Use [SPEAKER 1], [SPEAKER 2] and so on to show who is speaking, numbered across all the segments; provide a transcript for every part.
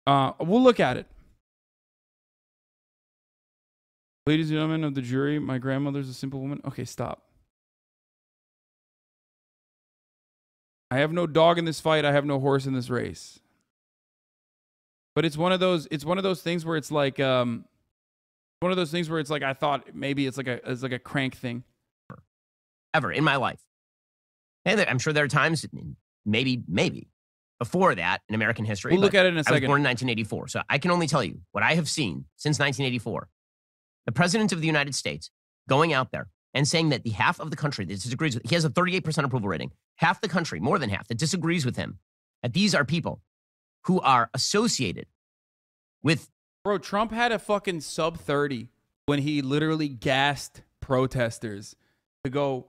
[SPEAKER 1] We'll look at it. Ladies and gentlemen of the jury, my grandmother's a simple woman. Okay, stop. I have no dog in this fight. I have no horse in this race. But it's one of those things where it's like I thought maybe it's like a crank thing.
[SPEAKER 2] Ever in my life. And I'm sure there are times, maybe before that in American history.
[SPEAKER 1] We'll look at it in a second.
[SPEAKER 2] I was born in 1984, so I can only tell you what I have seen since 1984. The President of the United States going out there and saying that the half of the country that disagrees with, he has a 38% approval rating. Half the country, more than half, that disagrees with him. That these are people who are associated with.
[SPEAKER 1] Bro, Trump had a fucking sub 30 when he literally gassed protesters to go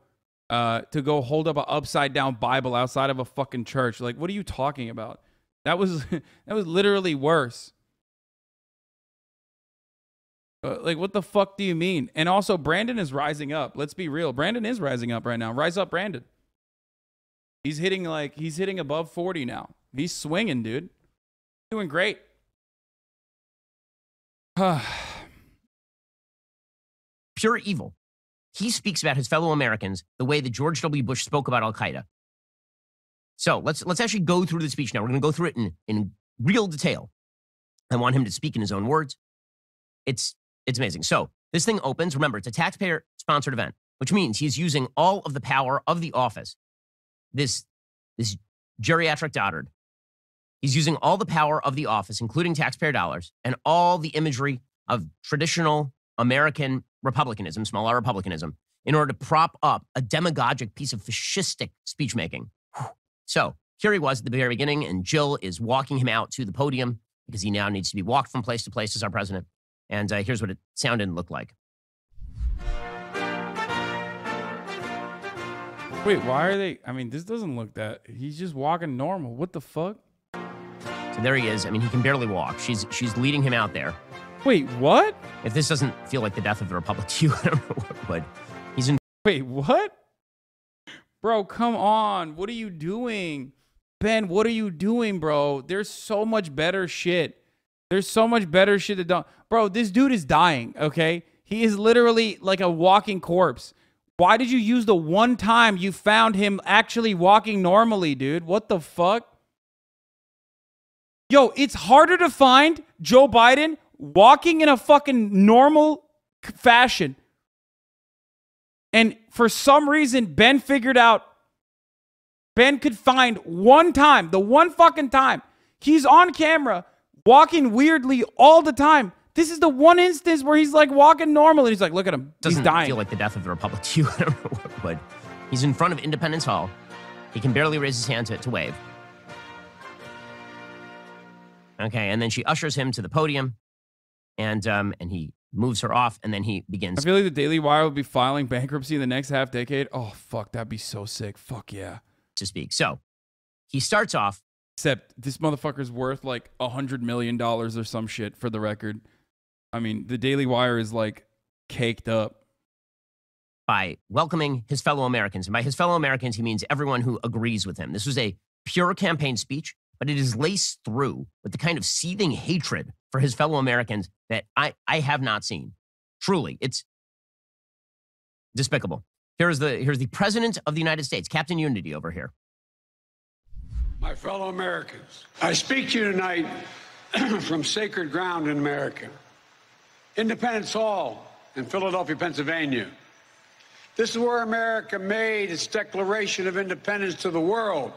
[SPEAKER 1] hold up an upside down Bible outside of a fucking church. Like, what are you talking about? That was literally worse. Like, what the fuck do you mean? And also, Brandon is rising up. Let's be real. Brandon is rising up right now. Rise up, Brandon. He's hitting above 40 now. He's swinging, dude. Doing great.
[SPEAKER 2] Pure evil. He speaks about his fellow Americans the way that George W. Bush spoke about Al-Qaeda. So let's actually go through the speech now. We're going to go through it in real detail. I want him to speak in his own words. It's amazing. So this thing opens. Remember, it's a taxpayer-sponsored event, which means he's using all of the power of the office. This geriatric dotard. He's using all the power of the office, including taxpayer dollars, and all the imagery of traditional American republicanism, small r republicanism, in order to prop up a demagogic piece of fascistic speech-making. So here he was at the very beginning, and Jill is walking him out to the podium because he now needs to be walked from place to place as our president. And here's what it sounded and looked like.
[SPEAKER 1] Wait, why are they? I mean, this doesn't look that. He's just walking normal. What the fuck?
[SPEAKER 2] So there he is. I mean, he can barely walk. She's leading him out there.
[SPEAKER 1] Wait, what?
[SPEAKER 2] If this doesn't feel like the death of the republic to you, I don't know what would. He's in.
[SPEAKER 1] Wait, what? Bro, come on. What are you doing? Ben, what are you doing, bro? There's so much better shit. There's so much better shit that don't. Bro, this dude is dying, okay? He is literally like a walking corpse. Why did you use the one time you found him actually walking normally, dude? What the fuck? Yo, it's harder to find Joe Biden walking in a fucking normal fashion. And for some reason, Ben figured out Ben could find one time, the one fucking time. He's on camera walking weirdly all the time. This is the one instance where he's like walking normal and he's like, look at him. He's dying.
[SPEAKER 2] Doesn't feel like the death of the republic to you. I don't know what would. He's in front of Independence Hall. He can barely raise his hand to wave. Okay, and then she ushers him to the podium, and he moves her off, and then he begins.
[SPEAKER 1] I feel like the Daily Wire will be filing bankruptcy in the next half decade. Oh, fuck, that'd be so sick. Fuck yeah.
[SPEAKER 2] To speak. So he starts off.
[SPEAKER 1] Except this motherfucker's worth like $100 million or some shit, for the record. I mean, the Daily Wire is like caked up.
[SPEAKER 2] By welcoming his fellow Americans. And by his fellow Americans, he means everyone who agrees with him. This was a pure campaign speech, but it is laced through with the kind of seething hatred for his fellow Americans that I have not seen. Truly, it's despicable. Here's the President of the United States, Captain Unity over here.
[SPEAKER 3] My fellow Americans, I speak to you tonight from sacred ground in America. Independence Hall in Philadelphia, Pennsylvania. This is where America made its Declaration of Independence to the world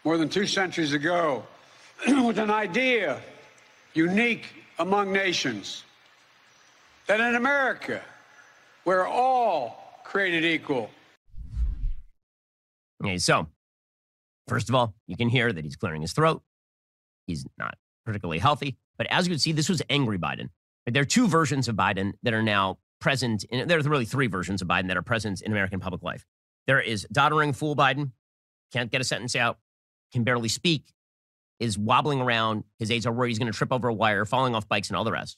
[SPEAKER 3] more than 2 centuries ago with an idea unique among nations, that in America, we're all created equal.
[SPEAKER 2] Okay, so first of all, you can hear that he's clearing his throat. He's not particularly healthy. But as you can see, this was angry Biden. There are two versions of Biden that are now present. There are really three versions of Biden that are present in American public life. There is doddering fool Biden, can't get a sentence out, can barely speak, is wobbling around. His aides are worried he's going to trip over a wire, falling off bikes, and all the rest.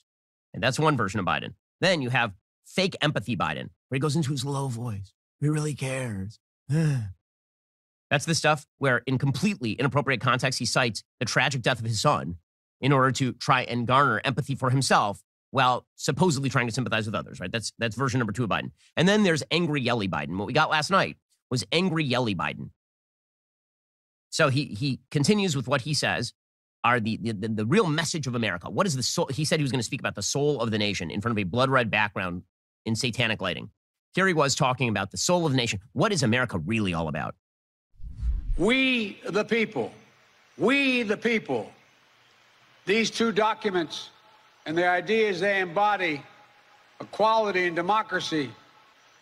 [SPEAKER 2] And that's one version of Biden. Then you have fake empathy Biden, where he goes into his low voice. He really cares. That's the stuff where, in completely inappropriate context, he cites the tragic death of his son in order to try and garner empathy for himself while supposedly trying to sympathize with others, right? That's version number 2 of Biden. And then there's angry yelly Biden. What we got last night was angry yelly Biden. So he continues with what he says are the real message of America. What is the soul? He said he was going to speak about the soul of the nation in front of a blood red background in satanic lighting. Here he was talking about the soul of the nation. What is America really all about?
[SPEAKER 3] We the people. We the people. These 2 documents and the ideas they embody, equality and democracy,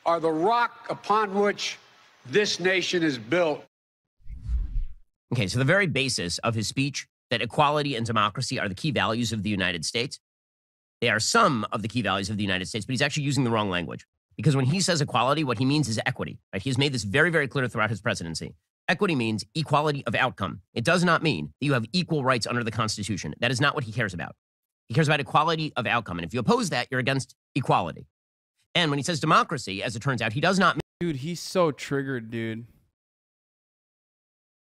[SPEAKER 3] are the rock upon which this nation is built.
[SPEAKER 2] Okay, so the very basis of his speech, that equality and democracy are the key values of the United States. They are some of the key values of the United States, but he's actually using the wrong language. Because when he says equality, what he means is equity. Right? He has made this very, very clear throughout his presidency. Equity means equality of outcome. It does not mean that you have equal rights under the Constitution. That is not what he cares about. He cares about equality of outcome. And if you oppose that, you're against equality. And when he says democracy, as it turns out, he does not mean...
[SPEAKER 1] Dude, he's so triggered, dude.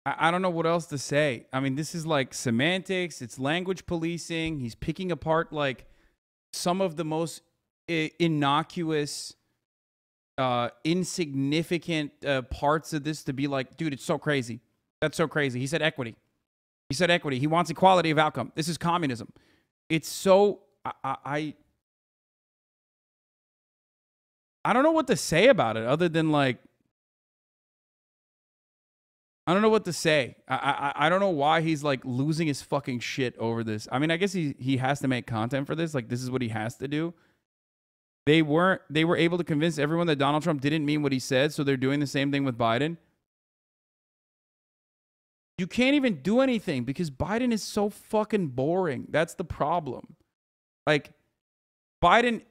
[SPEAKER 1] I don't know what else to say. I mean, this is like semantics. It's language policing. He's picking apart like some of the most innocuous, insignificant parts of this to be like, dude, it's so crazy. That's so crazy. He said equity. He said equity. He wants equality of outcome. This is communism. It's so... I don't know what to say about it other than like, I don't know what to say. I don't know why he's like losing his fucking shit over this. I mean, I guess he has to make content for this. Like, this is what he has to do. They were able to convince everyone that Donald Trump didn't mean what he said, so they're doing the same thing with Biden. You can't even do anything because Biden is so fucking boring. That's the problem. Like, Biden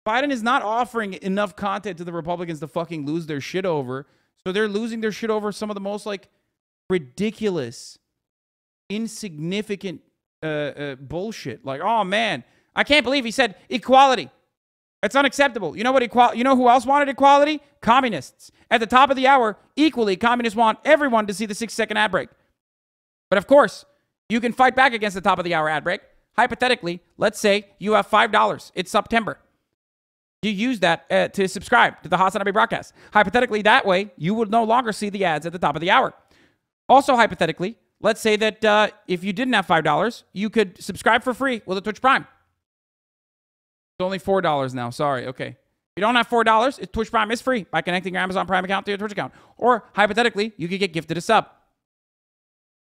[SPEAKER 1] is not offering enough content to the Republicans to fucking lose their shit over. So they're losing their shit over some of the most like ridiculous, insignificant bullshit. Like, oh man, I can't believe he said equality. It's unacceptable. You know what? You know who else wanted equality? Communists. At the top of the hour, equally, communists want everyone to see the 6-second ad break. But of course, you can fight back against the top of the hour ad break. Hypothetically, let's say you have $5. It's September. You use that to subscribe to the Hasanabi broadcast. Hypothetically, that way, you would no longer see the ads at the top of the hour. Also, hypothetically, let's say that if you didn't have $5, you could subscribe for free with a Twitch Prime. It's only $4 now. Sorry. Okay. If you don't have $4, Twitch Prime is free by connecting your Amazon Prime account to your Twitch account. Or, hypothetically, you could get gifted a sub.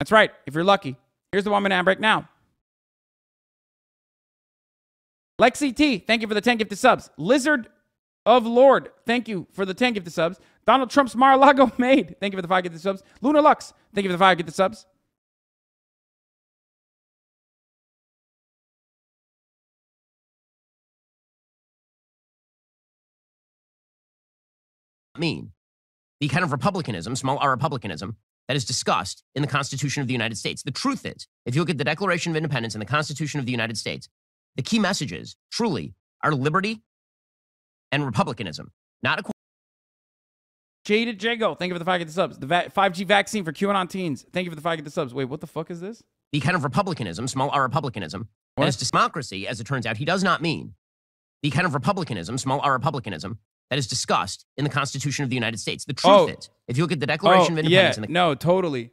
[SPEAKER 1] That's right. If you're lucky. Here's the 1-minute ad break now. Lexi T, thank you for the 10 gifted subs. Lizard of Lord, thank you for the 10 gifted subs. Donald Trump's Mar-a-Lago made, thank you for the 5 gifted subs. Luna Lux, thank you for the 5 gifted subs.
[SPEAKER 2] Mean the kind of republicanism, small r republicanism, that is discussed in the Constitution of the United States. The truth is, if you look at the Declaration of Independence and the Constitution of the United States, the key messages, truly, are liberty and republicanism, not equality.
[SPEAKER 1] Jaded Jago, thank you for the 5 gifted subs. The 5G vaccine for QAnon teens, thank you for the 5 gifted subs. Wait, what the fuck is this?
[SPEAKER 2] The kind of republicanism, small r republicanism, that is democracy, as it turns out, he does not mean the kind of republicanism, small r republicanism, that is discussed in the Constitution of the United States. The truth is, if you look at the Declaration of Independence...
[SPEAKER 1] Yeah, no, totally.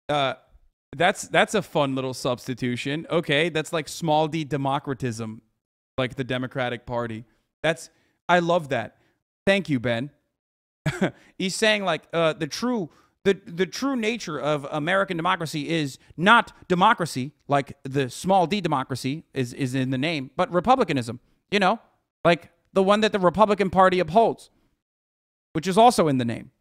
[SPEAKER 1] That's a fun little substitution. Okay, that's like small d democratism, like the Democratic Party. I love that. Thank you, Ben. He's saying like the true nature of American democracy is not democracy, like the small d democracy is in the name, but republicanism. You know, like the one that the Republican Party upholds, which is also in the name.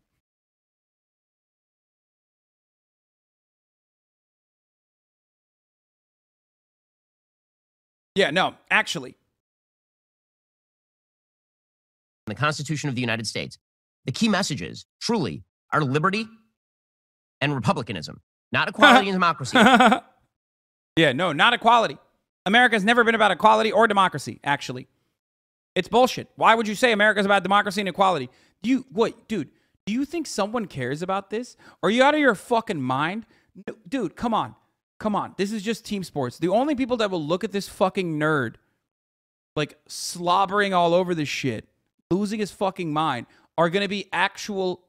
[SPEAKER 1] Yeah, no, actually.
[SPEAKER 2] In the Constitution of the United States, the key messages, truly, are liberty and republicanism, not equality and democracy.
[SPEAKER 1] Yeah, no, not equality. America's never been about equality or democracy, actually. It's bullshit. Why would you say America's about democracy and equality? Dude, do you think someone cares about this? Are you out of your fucking mind? No, dude, come on. come on. This is just team sports. The only people that will look at this fucking nerd, like, slobbering all over this shit, losing his fucking mind, are going to be actual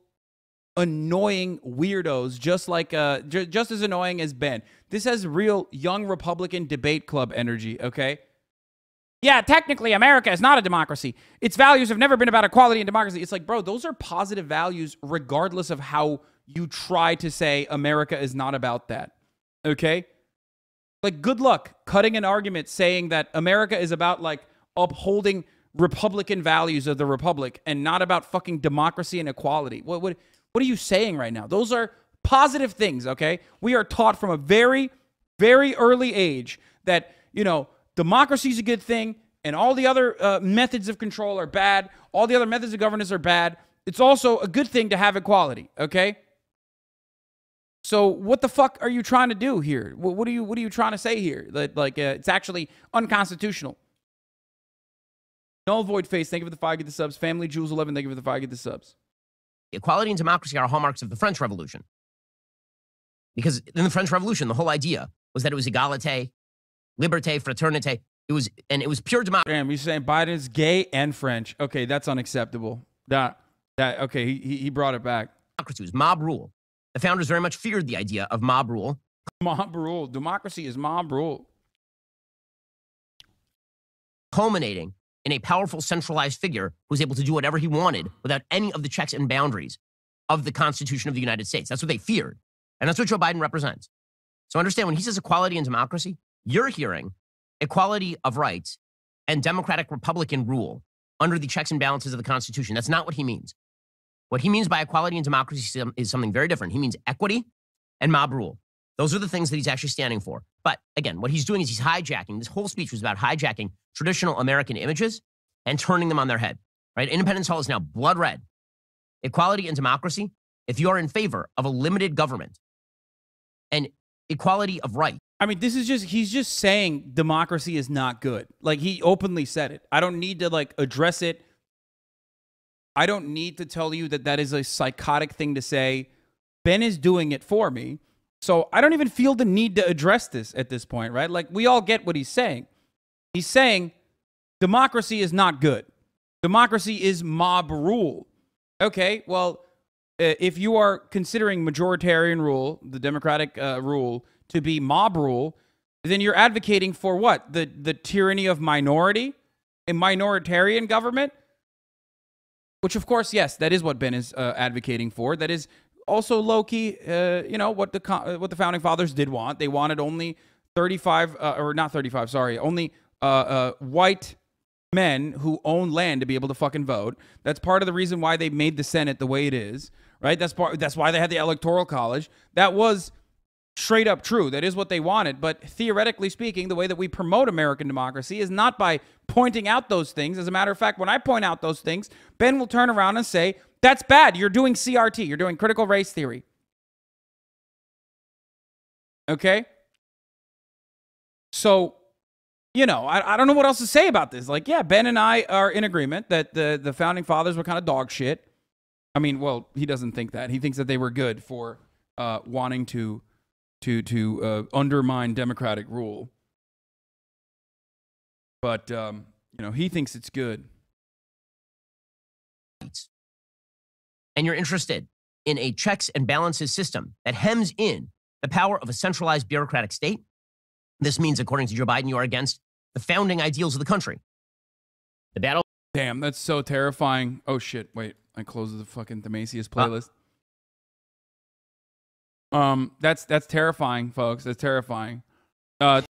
[SPEAKER 1] annoying weirdos, just like just as annoying as Ben. This has real young Republican debate club energy, okay? Yeah, technically America is not a democracy. Its values have never been about equality and democracy. It's like, bro, those are positive values regardless of how you try to say America is not about that, okay? Like, good luck cutting an argument saying that America is about, like, upholding Republican values of the Republic and not about fucking democracy and equality. What are you saying right now? Those are positive things, okay? We are taught from a very, very early age that, you know, democracy is a good thing and all the other methods of control are bad. All the other methods of governance are bad. It's also a good thing to have equality, okay? So what the fuck are you trying to do here? What are you trying to say here? That, like, it's actually unconstitutional. Null Void Face, thank you for the 5, get the subs. Family Jules 11, thank you for the 5, get the subs.
[SPEAKER 2] Equality and democracy are hallmarks of the French Revolution. Because in the French Revolution, the whole idea was that it was égalité, liberté, fraternité. It was pure democracy.
[SPEAKER 1] Damn, you're saying Biden's gay and French. Okay, that's unacceptable. Okay, he brought it back.
[SPEAKER 2] Democracy was mob rule. The founders very much feared the idea of mob rule.
[SPEAKER 1] Mob rule. Democracy is mob rule.
[SPEAKER 2] Culminating in a powerful centralized figure who was able to do whatever he wanted without any of the checks and boundaries of the Constitution of the United States. That's what they feared. And that's what Joe Biden represents. So understand, when he says equality and democracy, you're hearing equality of rights and democratic Republican rule under the checks and balances of the Constitution. That's not what he means. What he means by equality and democracy is something very different. He means equity and mob rule. Those are the things that he's actually standing for. But again, what he's doing is he's hijacking. This whole speech was about hijacking traditional American images and turning them on their head. Right? Independence Hall is now blood red. Equality and democracy, if you are in favor of a limited government and equality of right.
[SPEAKER 1] I mean, he's just saying democracy is not good. Like, he openly said it. I don't need to, like, address it. I don't need to tell you that that is a psychotic thing to say. Ben is doing it for me. So I don't even feel the need to address this at this point, right? Like, we all get what he's saying. He's saying democracy is not good. Democracy is mob rule. Okay, well, if you are considering majoritarian rule, the democratic rule, to be mob rule, then you're advocating for what? The tyranny of minority? A minoritarian government? Which, of course, yes, that is what Ben is advocating for. That is also low-key, you know, what the Founding Fathers did want. They wanted only 35, or not 35, sorry, only white men who own land to be able to fucking vote. That's part of the reason why they made the Senate the way it is, right? That's why they had the Electoral College. That was straight up true. That is what they wanted. But theoretically speaking, the way that we promote American democracy is not by pointing out those things. As a matter of fact, when I point out those things, Ben will turn around and say, that's bad. You're doing CRT. You're doing critical race theory. Okay? So, you know, I don't know what else to say about this. Like, yeah, Ben and I are in agreement that the Founding Fathers were kind of dog shit. I mean, well, he doesn't think that. He thinks that they were good for wanting to undermine democratic rule. But, you know, he thinks it's good.
[SPEAKER 2] And you're interested in a checks and balances system that hems in the power of a centralized bureaucratic state. This means, according to Joe Biden, you are against the founding ideals of the country. The battle.
[SPEAKER 1] Damn, that's so terrifying. Oh, shit. Wait, I closed the fucking Themasius playlist. That's terrifying, folks. That's terrifying.